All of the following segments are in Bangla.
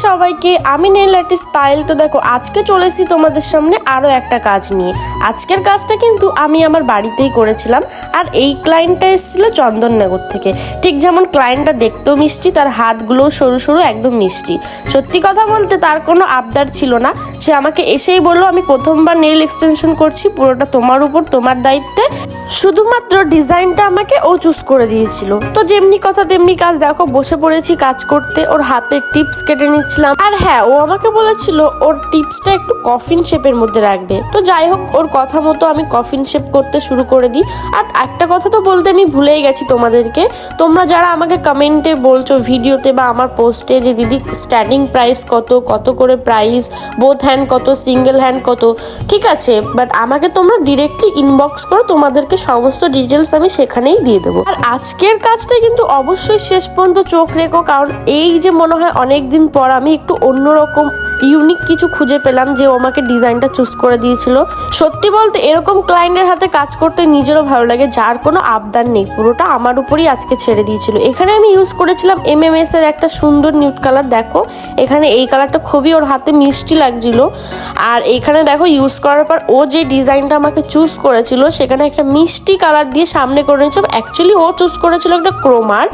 সবাইকে, আমি নেল আর্টিস্ট পায়েল। তো দেখো আজকে চলেছি তোমাদের সামনে আরো একটা কাজ নিয়ে। আজকের কাজটা কিন্তু আমি আমার বাড়িতেই করেছিলাম, আর এই ক্লায়েন্টটা এসেছিল চন্দননগর থেকে। ঠিক যেমন ক্লায়েন্টটা দেখতেও মিষ্টি, তার হাতগুলোও সরু সরু একদম মিষ্টি। সত্যি কথা বলতে তার কোনো আবদার ছিল না, সে আমাকে এসেই বললো আমি প্রথমবার নেল এক্সটেনশন করছি, পুরোটা তোমার উপর, তোমার দায়িত্বে। শুধুমাত্র ডিজাইনটা আমাকে ও চুজ করে দিয়েছিল। তো যেমনি কথা তেমনি কাজ, দেখো বসে পড়েছি কাজ করতে। ওর হাতের টিপস কেটে নিচ্ছিলাম, আর হ্যাঁ ও আমাকে বলেছিল ওর টিপসটা একটু কফিন শেপের মধ্যে রাখবে। তো যাই হোক, ওর কথা মতো আমি কফিন শেপ করতে শুরু করে দিই। আর একটা কথা তো বলতে আমি ভুলেই গেছি তোমাদেরকে, তোমরা যারা আমাকে কমেন্টে বলছো ভিডিওতে বা আমার পোস্টে যে দিদি স্টার্টিং প্রাইস কত, কত করে প্রাইস, বোথ হ্যান্ড কত, সিঙ্গেল হ্যান্ড কত, ঠিক আছে, বাট আমাকে তোমরা ডিরেক্টলি ইনবক্স করো, তোমাদেরকে সমস্ত ডিটেলস আমি সেখানেই দিয়ে দেবো। আর আজকের কাজটা কিন্তু অবশ্যই শেষ পর্যন্ত চোখ রেখো, কারণ এই যে মনে হয় অনেকদিন পর আমি একটু অন্যরকম ইউনিক কিছু খুঁজে পেলাম যে ও আমাকে ডিজাইনটা চুজ করে দিয়েছিল। সত্যি বলতে এরকম ক্লায়েন্টের হাতে কাজ করতে নিজেরও ভালো লাগে, যার কোনো আবদার নেই, পুরোটা আমার উপরই আজকে ছেড়ে দিয়েছিল। এখানে আমি ইউজ করেছিলাম MMS এর একটা সুন্দর নিউড কালার। দেখো এখানে এই কালারটা খুবই ওর হাতে মিষ্টি লাগছিল। আর এইখানে দেখো ইউজ করার পর ও যে ডিজাইনটা আমাকে চুজ করেছিল সেখানে একটা মিষ্টি কালার দিয়ে সামনে করে নিয়েছে। অ্যাকচুয়ালি ও চুজ করেছিল একটা ক্রোমাট।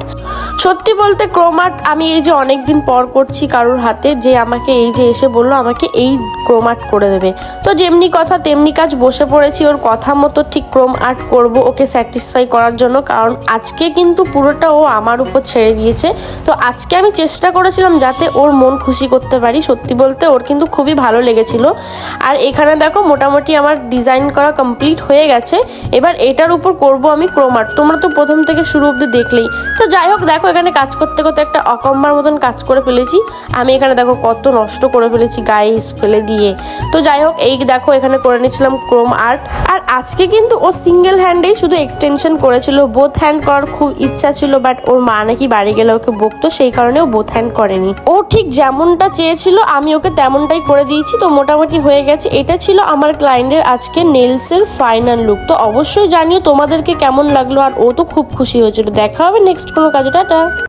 সত্যি বলতে ক্রোমাট আমি এই যে অনেকদিন পর করছি কারোর হাতে, যে আমাকে এই যে এসে বললো আমাকে এই ক্রোম আর্ট করে দেবে। তো যেমনি কথা তেমনি কাজ, বসে পড়েছি ওর কথা মতো ঠিক ক্রোম আর্ট করব ওকে স্যাটিসফাই করার জন্য, কারণ আজকে কিন্তু পুরোটা ও আমার উপর ছেড়ে দিয়েছে। তো আজকে আমি চেষ্টা করেছিলাম যাতে ওর মন খুশি করতে পারি। সত্যি বলতে ওর কিন্তু খুবই ভালো লেগেছিল। আর এখানে দেখো মোটামুটি আমার ডিজাইন করা কমপ্লিট হয়ে গেছে। এবার এটার উপর করব আমি ক্রোম আর্ট। তোমরা তো প্রথম থেকে শুরু অবধি দেখলেই। তো যাই হোক, দেখো এখানে কাজ করতে করতে একটা অকম্মার মতন কাজ করে ফেলেছি আমি। এখানে দেখো কত নষ্ট করে ফেলেছি গাইস ফেলে দিয়ে। তো যাই হোক, এই দেখো এখানে করে নিয়েছিলাম ক্রোম আর্ট। আর আজকে কিন্তু ও সিঙ্গেল হ্যান্ডেই শুধু এক্সটেনশন করেছিল, বোথ হ্যান্ড করার খুব ইচ্ছা ছিল, বাট ওর মা নাকি বাড়ি গেলে ওকে বকতো, সেই কারণে ও বোথ হ্যান্ড করেনি। ও ঠিক যেমনটা চেয়েছিল আমি ওকে তেমনটাই করে দিয়েছি। তো মোটামুটি হয়ে গেছে। এটা ছিল আমার ক্লায়েন্টের আজকে নেলসের ফাইনাল লুক। তো অবশ্যই জানিও তোমাদেরকে কেমন লাগলো। আর ও তো খুব খুশি হয়েছিল। দেখা হবে নেক্সট কোনো কাজে। টাটা।